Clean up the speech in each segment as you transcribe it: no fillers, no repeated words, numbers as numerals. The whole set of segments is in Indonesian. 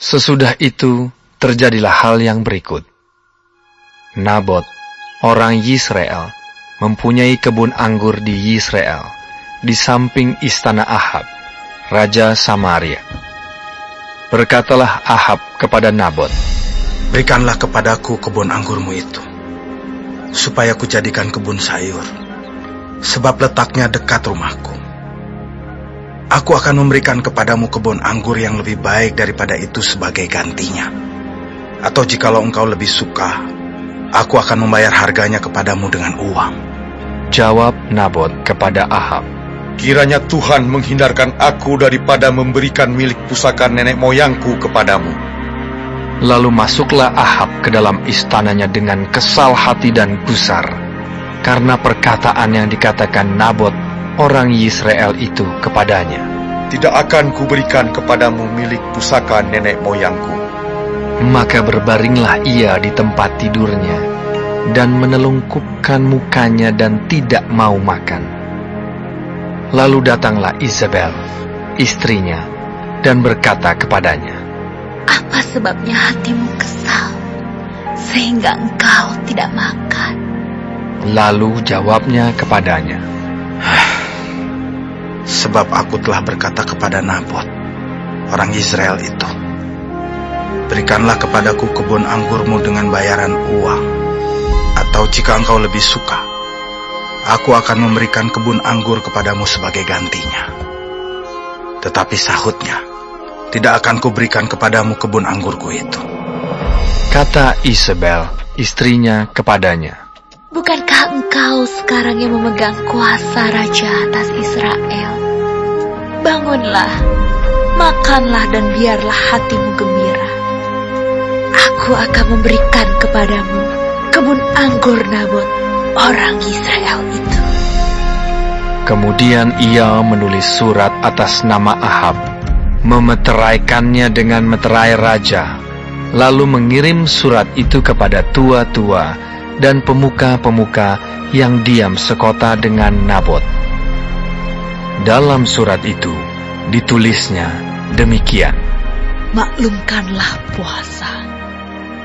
Sesudah itu, terjadilah hal yang berikut. Nabot, orang Yisrael, mempunyai kebun anggur di Yisrael, di samping istana Ahab, raja Samaria. Berkatalah Ahab kepada Nabot, "Berikanlah kepadaku kebun anggurmu itu, supaya kujadikan kebun sayur, sebab letaknya dekat rumahku. Aku akan memberikan kepadamu kebun anggur yang lebih baik daripada itu sebagai gantinya. Atau jikalau engkau lebih suka, aku akan membayar harganya kepadamu dengan uang." Jawab Nabot kepada Ahab, "Kiranya Tuhan menghindarkan aku daripada memberikan milik pusaka nenek moyangku kepadamu." Lalu masuklah Ahab ke dalam istananya dengan kesal hati dan gusar, karena perkataan yang dikatakan Nabot, orang Yisrael itu kepadanya. "Tidak akan kuberikan kepadamu milik pusaka nenek moyangku." Maka berbaringlah ia di tempat tidurnya, dan menelungkupkan mukanya dan tidak mau makan. Lalu datanglah Isabel, istrinya, dan berkata kepadanya, "Apa sebabnya hatimu kesal, sehingga engkau tidak makan?" Lalu jawabnya kepadanya, "Sebab aku telah berkata kepada Nabot, orang Israel itu, berikanlah kepadaku kebun anggurmu dengan bayaran uang. Atau jika engkau lebih suka, aku akan memberikan kebun anggur kepadamu sebagai gantinya." Tetapi sahutnya, "Tidak akan kuberikan kepadamu kebun anggurku itu." Kata Isabel, istrinya kepadanya, Bukankah engkau sekarang yang memegang kuasa raja atas Israel? Bangunlah, makanlah dan biarlah hatimu gembira. Aku akan memberikan kepadamu kebun anggur Nabot, orang Israel itu. Kemudian ia menulis surat atas nama Ahab, memeteraikannya dengan meterai raja, lalu mengirim surat itu kepada tua-tua dan pemuka-pemuka yang diam sekota dengan Nabot. Dalam surat itu ditulisnya demikian, Maklumkanlah puasa,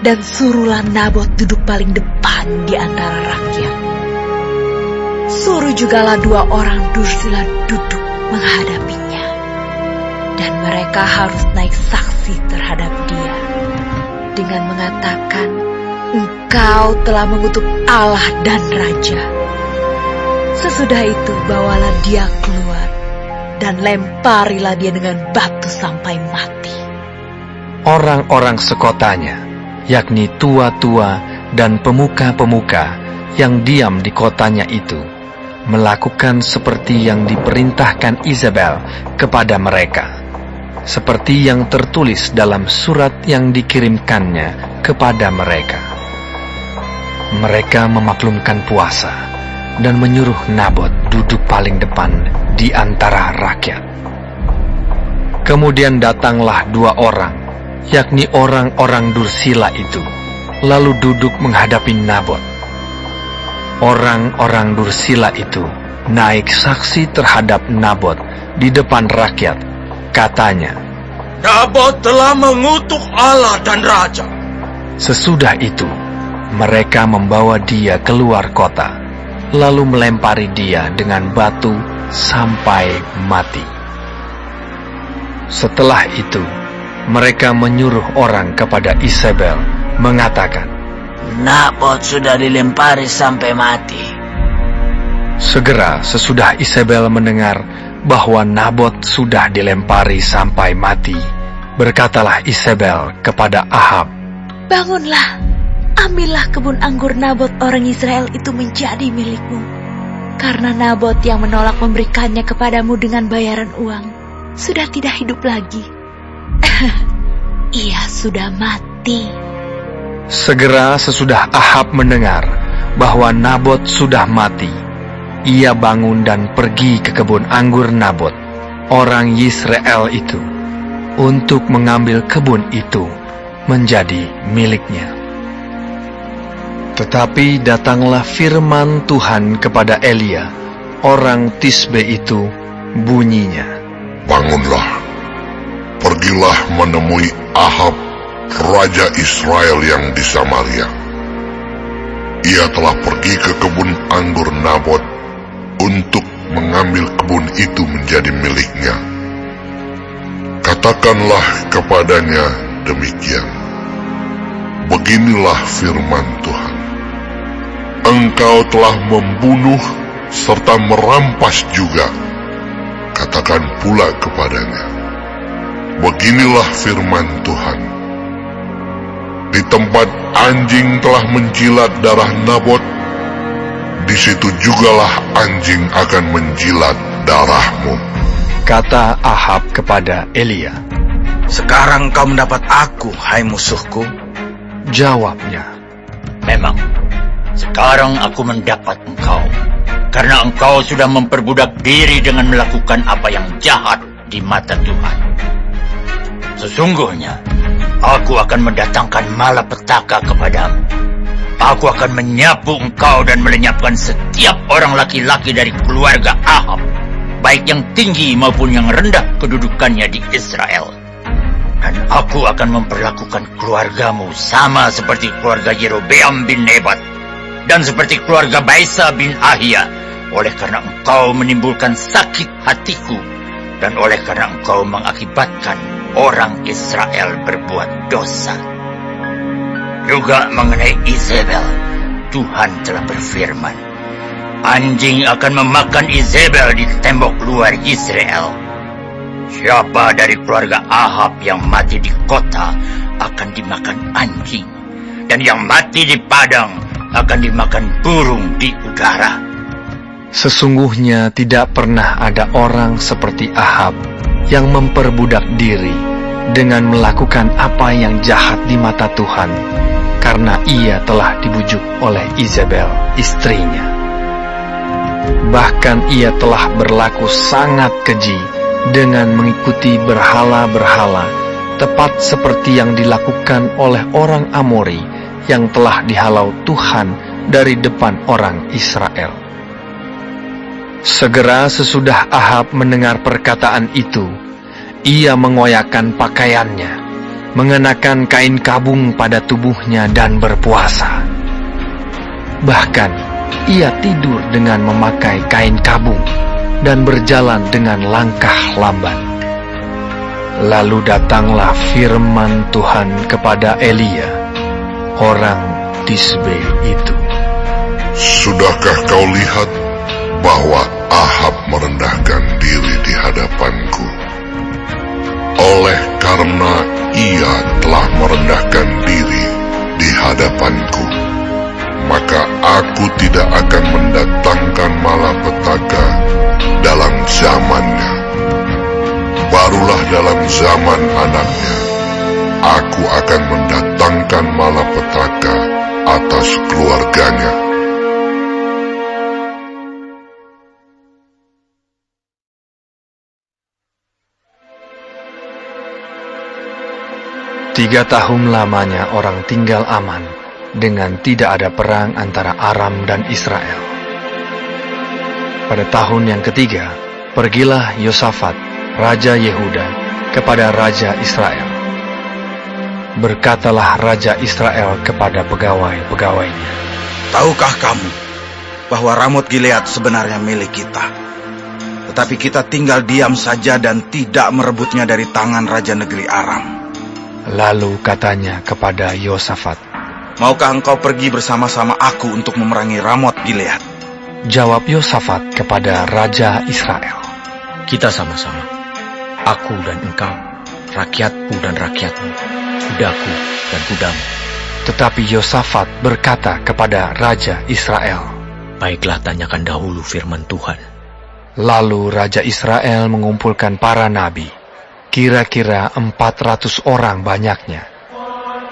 dan suruhlah Nabot duduk paling depan di antara rakyat. Suruh jugalah 2 orang dursila duduk menghadapinya, dan mereka harus naik saksi terhadap dia dengan mengatakan, Engkau telah mengutuk Allah dan Raja. Sesudah itu bawalah dia keluar, dan lemparilah dia dengan batu sampai mati. Orang-orang sekotanya, yakni tua-tua dan pemuka-pemuka yang diam di kotanya itu, melakukan seperti yang diperintahkan Isabel kepada mereka, seperti yang tertulis dalam surat yang dikirimkannya kepada mereka. Mereka memaklumkan puasa dan menyuruh Nabot duduk paling depan di antara rakyat. Kemudian datanglah 2 orang, yakni orang-orang dursila itu, lalu duduk menghadapi Nabot. Orang-orang dursila itu naik saksi terhadap Nabot di depan rakyat. Katanya, "Nabot telah mengutuk Allah dan Raja." Sesudah itu, mereka membawa dia keluar kota, lalu melempari dia dengan batu sampai mati. Setelah itu, mereka menyuruh orang kepada Isabel, mengatakan, Nabot sudah dilempari sampai mati. Segera sesudah Isabel mendengar bahwa Nabot sudah dilempari sampai mati, berkatalah Isabel kepada Ahab, Bangunlah, ambillah kebun anggur Nabot orang Israel itu menjadi milikmu. Karena Nabot yang menolak memberikannya kepadamu dengan bayaran uang sudah tidak hidup lagi. Ia sudah mati. Segera sesudah Ahab mendengar bahwa Nabot sudah mati, ia bangun dan pergi ke kebun anggur Nabot, orang Yisrael itu, untuk mengambil kebun itu menjadi miliknya. Tetapi datanglah firman Tuhan kepada Elia, orang Tisbe itu, bunyinya, Bangunlah, pergilah menemui Ahab, Raja Israel yang di Samaria. Ia telah pergi ke kebun anggur Nabot untuk mengambil kebun itu menjadi miliknya. Katakanlah kepadanya demikian. Beginilah firman Tuhan. Engkau telah membunuh serta merampas juga. Katakan pula kepadanya. Beginilah firman Tuhan. Di tempat anjing telah menjilat darah Nabot, di situ jugalah anjing akan menjilat darahmu. Kata Ahab kepada Elia. Sekarang kau mendapat aku, hai musuhku. Jawabnya. Memang, sekarang aku mendapat engkau, karena engkau sudah memperbudak diri dengan melakukan apa yang jahat di mata Tuhan. Sesungguhnya, aku akan mendatangkan malapetaka kepadamu. Aku akan menyapu engkau dan melenyapkan setiap orang laki-laki dari keluarga Ahab, baik yang tinggi maupun yang rendah kedudukannya di Israel. Dan aku akan memperlakukan keluargamu sama seperti keluarga Yerobeam bin Nebat dan seperti keluarga Baisa bin Ahia, oleh karena engkau menimbulkan sakit hatiku dan oleh karena engkau mengakibatkan orang Israel berbuat dosa. Juga mengenai Izebel, Tuhan telah berfirman, anjing akan memakan Izebel di tembok luar Israel. Siapa dari keluarga Ahab yang mati di kota akan dimakan anjing, dan yang mati di padang akan dimakan burung di udara. Sesungguhnya tidak pernah ada orang seperti Ahab yang memperbudak diri dengan melakukan apa yang jahat di mata Tuhan, karena ia telah dibujuk oleh Izebel, istrinya. Bahkan ia telah berlaku sangat keji dengan mengikuti berhala-berhala, tepat seperti yang dilakukan oleh orang Amori yang telah dihalau Tuhan dari depan orang Israel. Segera sesudah Ahab mendengar perkataan itu, ia mengoyakkan pakaiannya, mengenakan kain kabung pada tubuhnya dan berpuasa. Bahkan ia tidur dengan memakai kain kabung dan berjalan dengan langkah lambat. Lalu datanglah firman Tuhan kepada Elia, orang Tisbe itu. Sudahkah kau lihat bahwa Ahab merendahkan diri di hadapanku? Oleh karena ia telah merendahkan diri di hadapanku, maka aku tidak akan mendatangkan malapetaka dalam zamannya. Barulah dalam zaman anaknya, aku akan mendatangkan malapetaka atas keluarganya. Tiga tahun lamanya orang tinggal aman dengan tidak ada perang antara Aram dan Israel. Pada tahun yang ketiga, pergilah Yosafat, Raja Yehuda, kepada Raja Israel. Berkatalah Raja Israel kepada pegawai-pegawainya, Tahukah kamu bahwa Ramot Gilead sebenarnya milik kita? Tetapi kita tinggal diam saja dan tidak merebutnya dari tangan Raja Negeri Aram. Lalu katanya kepada Yosafat, Maukah engkau pergi bersama-sama aku untuk memerangi Ramot Gilead? Jawab Yosafat kepada Raja Israel, Kita sama-sama, aku dan engkau, rakyatku dan rakyatmu, kudaku dan kudamu. Tetapi Yosafat berkata kepada Raja Israel, Baiklah, tanyakan dahulu firman Tuhan. Lalu Raja Israel mengumpulkan para nabi, kira-kira 400 orang banyaknya.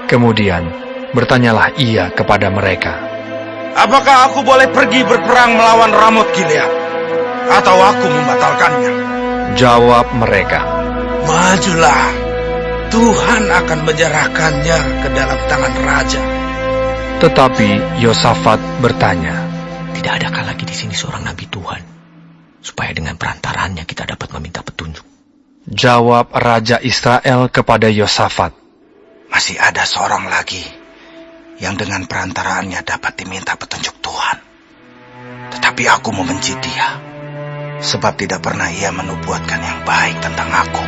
Kemudian bertanyalah ia kepada mereka, Apakah aku boleh pergi berperang melawan Ramot Gilead? Atau aku membatalkannya? Jawab mereka, Majulah, Tuhan akan menyerahkannya ke dalam tangan raja. Tetapi Yosafat bertanya, Tidak adakah lagi di sini seorang nabi Tuhan, supaya dengan perantarannya kita dapat meminta petunjuk? Jawab Raja Israel kepada Yosafat, Masih ada seorang lagi yang dengan perantaraannya dapat diminta petunjuk Tuhan. Tetapi aku membenci dia, sebab tidak pernah ia menubuatkan yang baik tentang aku,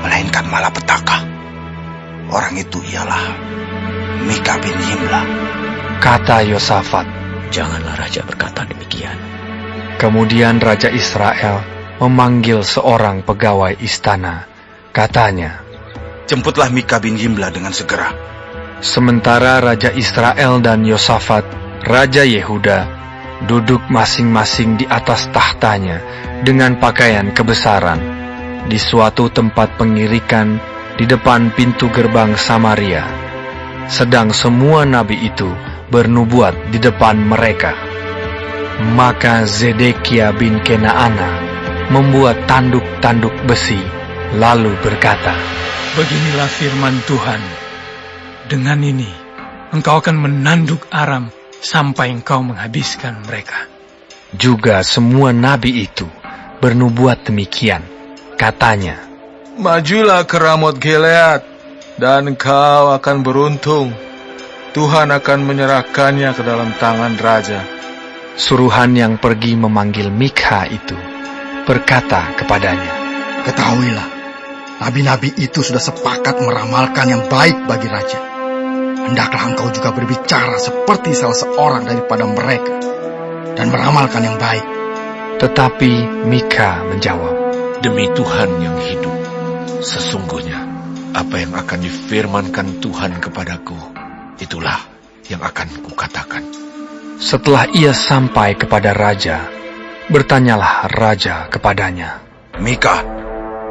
melainkan malapetaka. Orang itu ialah Mika bin Yimla. kata Yosafat. Janganlah raja berkata demikian. Kemudian Raja Israel memanggil seorang pegawai istana. Katanya, Jemputlah Mika bin Yimla dengan segera. sementara Raja Israel dan Yosafat, Raja Yehuda, duduk masing-masing di atas tahtanya dengan pakaian kebesaran di suatu tempat pengirikan di depan pintu gerbang Samaria. Sedang semua nabi itu bernubuat di depan mereka. Maka Zedekia bin Kenaana membuat tanduk-tanduk besi, lalu berkata, Beginilah firman Tuhan. Dengan ini, engkau akan menanduk Aram sampai engkau menghabiskan mereka. juga semua nabi itu bernubuat demikian. Katanya, Majulah ke Ramot Gilead, dan kau akan beruntung. Tuhan akan menyerahkannya ke dalam tangan raja. suruhan yang pergi memanggil Mikha itu berkata kepadanya, Ketahuilah, nabi-nabi itu sudah sepakat meramalkan yang baik bagi raja. Hendaklah engkau juga berbicara seperti salah seorang daripada mereka, dan meramalkan yang baik. Tetapi Mikha menjawab, Demi Tuhan yang hidup, sesungguhnya apa yang akan difirmankan Tuhan kepadaku, itulah yang akan kukatakan. Setelah ia sampai kepada raja, bertanyalah raja kepadanya, Mika,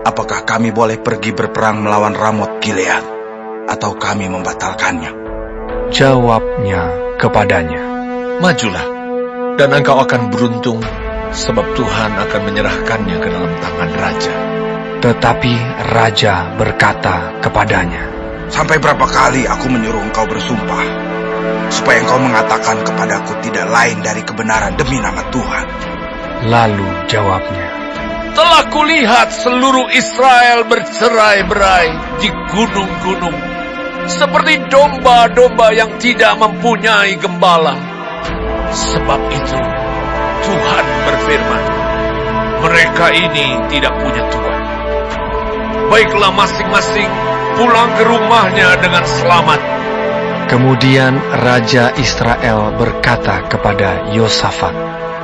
apakah kami boleh pergi berperang melawan Ramot Gilead, atau kami membatalkannya? Jawabnya kepadanya, Majulah, dan engkau akan beruntung, sebab Tuhan akan menyerahkannya ke dalam tangan raja. Tetapi raja berkata kepadanya, Sampai berapa kali aku menyuruh engkau bersumpah, supaya engkau mengatakan kepadaku tidak lain dari kebenaran demi nama Tuhan. Lalu jawabnya, Telah kulihat seluruh Israel bercerai-berai di gunung-gunung, seperti domba-domba yang tidak mempunyai gembala. Sebab itu, Tuhan berfirman, mereka ini tidak punya Tuhan. Baiklah masing-masing pulang ke rumahnya dengan selamat. Kemudian Raja Israel berkata kepada Yosafat,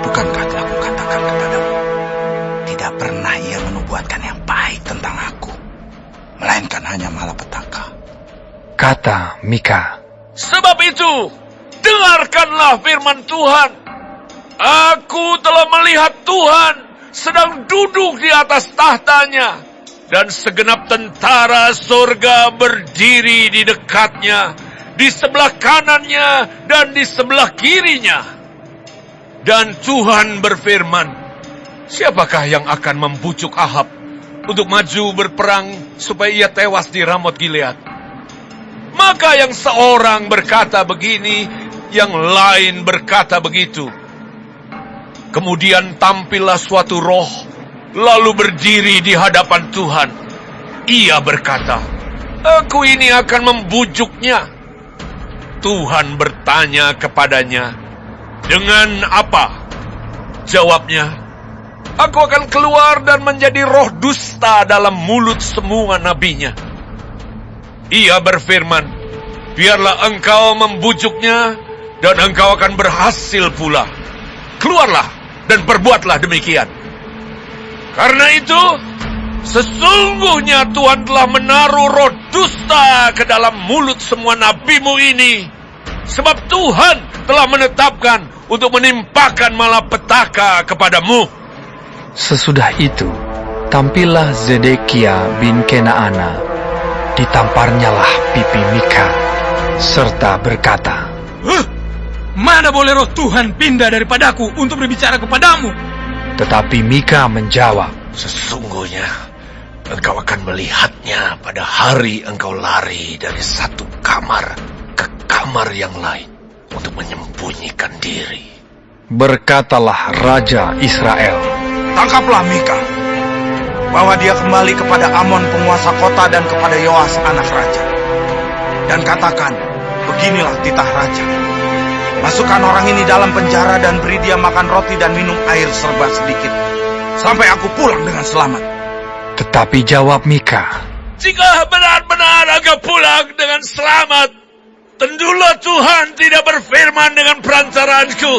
Bukankah telah kukatakan kepadamu, tidak pernah ia menubuatkan yang baik tentang aku, melainkan hanya malapetaka. Kata Mikha, Sebab itu, dengarkanlah firman Tuhan. Aku telah melihat Tuhan sedang duduk di atas tahtanya, dan segenap tentara surga berdiri di dekatnya, di sebelah kanannya dan di sebelah kirinya. Dan Tuhan berfirman, siapakah yang akan membujuk Ahab untuk maju berperang supaya ia tewas di Ramot Gilead? Maka yang seorang berkata begini, yang lain berkata begitu. Kemudian tampillah suatu roh, lalu berdiri di hadapan Tuhan. Ia berkata, Aku ini akan membujuknya. Tuhan bertanya kepadanya, Dengan apa? Jawabnya, Aku akan keluar dan menjadi roh dusta dalam mulut semua nabinya. Ia berfirman, biarlah engkau membujuknya, dan engkau akan berhasil pula. Keluarlah dan perbuatlah demikian. Karena itu, sesungguhnya Tuhan telah menaruh roh dusta ke dalam mulut semua nabimu ini, sebab Tuhan telah menetapkan untuk menimpakan malapetaka kepadamu. Sesudah itu, tampillah Zedekia bin Kenaana. Ditamparnyalah pipi Mikha, serta berkata, Mana boleh roh Tuhan pindah daripadaku untuk berbicara kepadamu? Tetapi Mikha menjawab, Sesungguhnya engkau akan melihatnya pada hari engkau lari dari satu kamar ke kamar yang lain untuk menyembunyikan diri. Berkatalah Raja Israel, Tangkaplah Mika, Bawa dia kembali kepada Amon penguasa kota dan kepada Yoas anak raja. Dan katakan, beginilah titah raja. Masukkan orang ini dalam penjara dan beri dia makan roti dan minum air serba sedikit, sampai aku pulang dengan selamat. Tetapi jawab Mika, Jika benar-benar aku pulang dengan selamat, tentulah Tuhan tidak berfirman dengan perantaranku.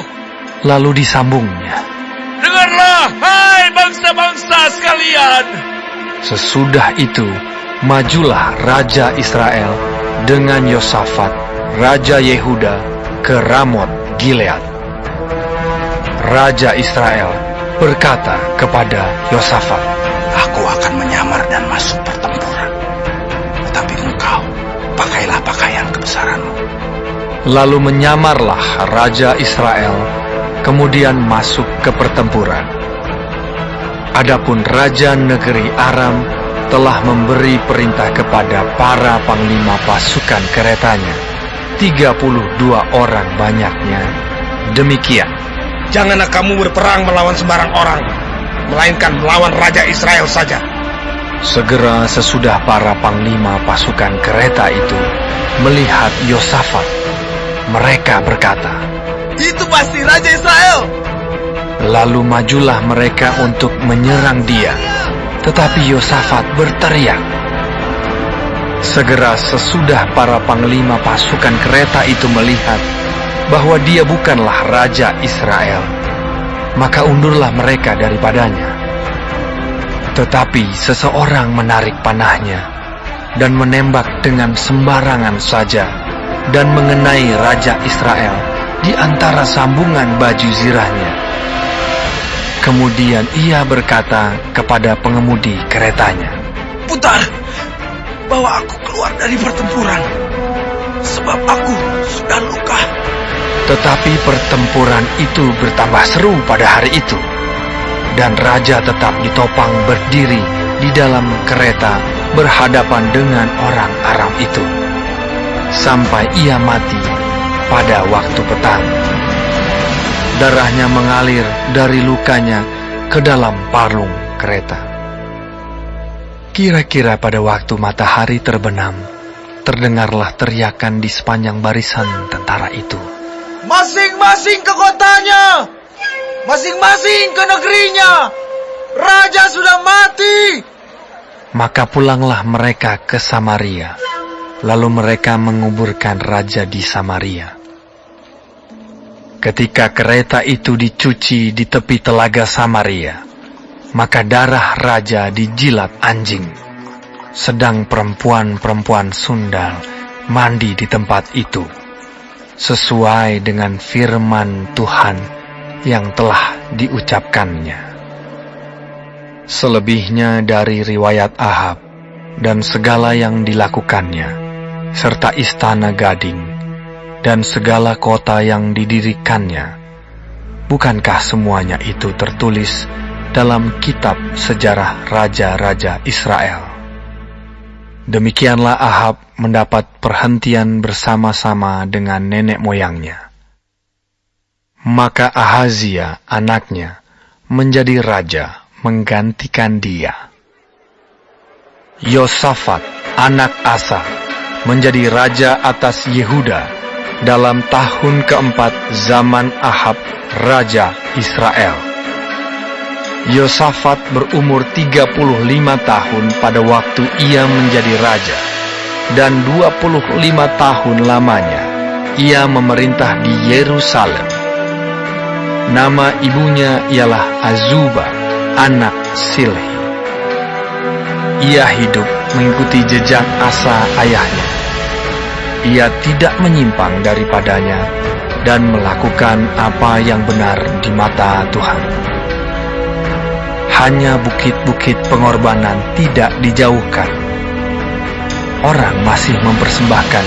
Lalu disambungnya, Dengarlah, hai bangsa-bangsa sekalian. sesudah itu majulah Raja Israel dengan Yosafat, Raja Yehuda, ke Ramot Gilead. Raja Israel berkata kepada Yosafat, Aku akan menyamar dan masuk pertempuran, tetapi engkau pakailah pakaian kebesaranmu. Lalu menyamarlah Raja Israel, kemudian masuk ke pertempuran. Adapun Raja negeri Aram telah memberi perintah kepada para panglima pasukan keretanya, 32 orang banyaknya. Demikian, Janganlah kamu berperang melawan sembarang orang, melainkan melawan Raja Israel saja. segera sesudah para panglima pasukan kereta itu melihat Yosafat, mereka berkata, Itu pasti Raja Israel. lalu majulah mereka untuk menyerang dia. Tetapi Yosafat berteriak. Segera sesudah para panglima pasukan kereta itu melihat bahwa dia bukanlah Raja Israel, maka undurlah mereka daripadanya. Tetapi seseorang menarik panahnya dan menembak dengan sembarangan saja dan mengenai Raja Israel di antara sambungan baju zirahnya. Kemudian ia berkata kepada pengemudi keretanya, Putar, bawa aku keluar dari pertempuran, sebab aku sudah luka. Tetapi pertempuran itu bertambah seru pada hari itu, dan raja tetap ditopang berdiri di dalam kereta berhadapan dengan orang Aram itu, sampai ia mati pada waktu petang. Darahnya mengalir dari lukanya ke dalam palung kereta. Kira-kira pada waktu matahari terbenam, terdengarlah teriakan di sepanjang barisan tentara itu. Masing-masing ke kotanya, masing-masing ke negerinya. Raja sudah mati. Maka pulanglah mereka ke Samaria, lalu mereka menguburkan raja di Samaria. Ketika kereta itu dicuci di tepi telaga Samaria, maka darah raja dijilat anjing, sedang perempuan-perempuan sundal mandi di tempat itu, sesuai dengan firman Tuhan yang telah diucapkannya. Selebihnya dari riwayat Ahab dan segala yang dilakukannya, serta istana gading dan segala kota yang didirikannya, bukankah semuanya itu tertulis dalam kitab sejarah raja-raja Israel? Demikianlah Ahab mendapat perhentian bersama-sama dengan nenek moyangnya. Maka Ahazia anaknya menjadi raja menggantikan dia. Yosafat anak Asa menjadi raja atas Yehuda dalam tahun keempat zaman Ahab raja Israel. Yosafat berumur 35 tahun pada waktu ia menjadi raja, dan 25 tahun lamanya ia memerintah di Yerusalem. Nama ibunya ialah Azubah, anak Silhi. Ia hidup mengikuti jejak Asa ayahnya. Ia tidak menyimpang daripadanya dan melakukan apa yang benar di mata Tuhan. Hanya bukit-bukit pengorbanan tidak dijauhkan. Orang masih mempersembahkan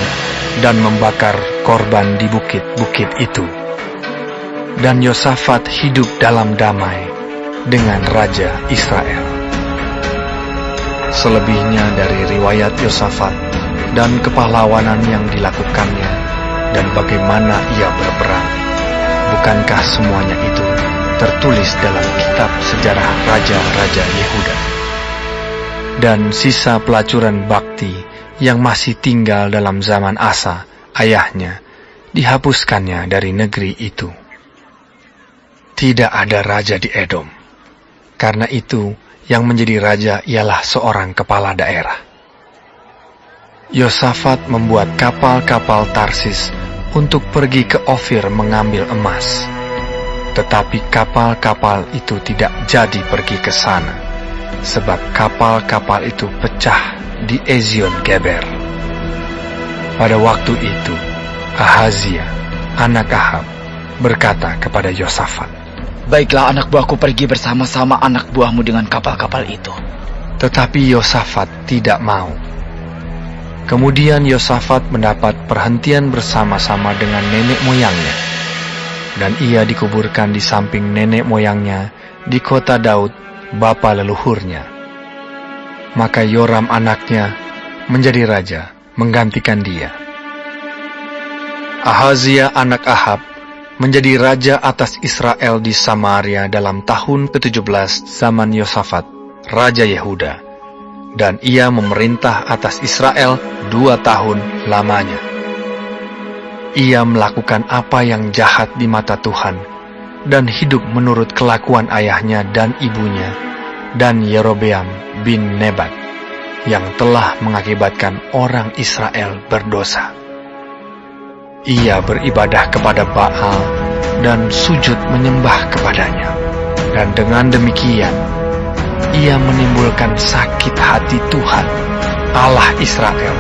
dan membakar korban di bukit-bukit itu. Dan Yosafat hidup dalam damai dengan Raja Israel. Selebihnya dari riwayat Yosafat dan kepahlawanan yang dilakukannya dan bagaimana ia berperang, bukankah semuanya itu tertulis dalam kitab sejarah raja-raja Yehuda? dan sisa pelacuran bakti yang masih tinggal dalam zaman Asa, ayahnya, dihapuskannya dari negeri itu. Tidak ada raja di Edom. Karena itu, yang menjadi raja ialah seorang kepala daerah. Yosafat membuat kapal-kapal Tarsis untuk pergi ke Ofir mengambil emas. Tetapi kapal-kapal itu tidak jadi pergi ke sana, sebab kapal-kapal itu pecah di Ezion Geber. Pada waktu itu, Ahazia, anak Ahab, berkata kepada Yosafat, "Baiklah anak buahku pergi bersama-sama anak buahmu dengan kapal-kapal itu." Tetapi Yosafat tidak mau. Kemudian Yosafat mendapat perhentian bersama-sama dengan nenek moyangnya, dan ia dikuburkan di samping nenek moyangnya di kota Daud, bapa leluhurnya. Maka Yoram anaknya menjadi raja menggantikan dia. Ahazia anak Ahab menjadi raja atas Israel di Samaria dalam tahun ke-17 zaman Yosafat, raja Yehuda, dan ia memerintah atas Israel 2 tahun lamanya. Ia melakukan apa yang jahat di mata Tuhan, dan hidup menurut kelakuan ayahnya dan ibunya, dan Yerobeam bin Nebat, yang telah mengakibatkan orang Israel berdosa. Ia beribadah kepada Baal dan sujud menyembah kepadanya, dan dengan demikian ia menimbulkan sakit hati Tuhan, Allah Israel,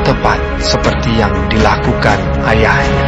tepat seperti yang dilakukan ayahnya.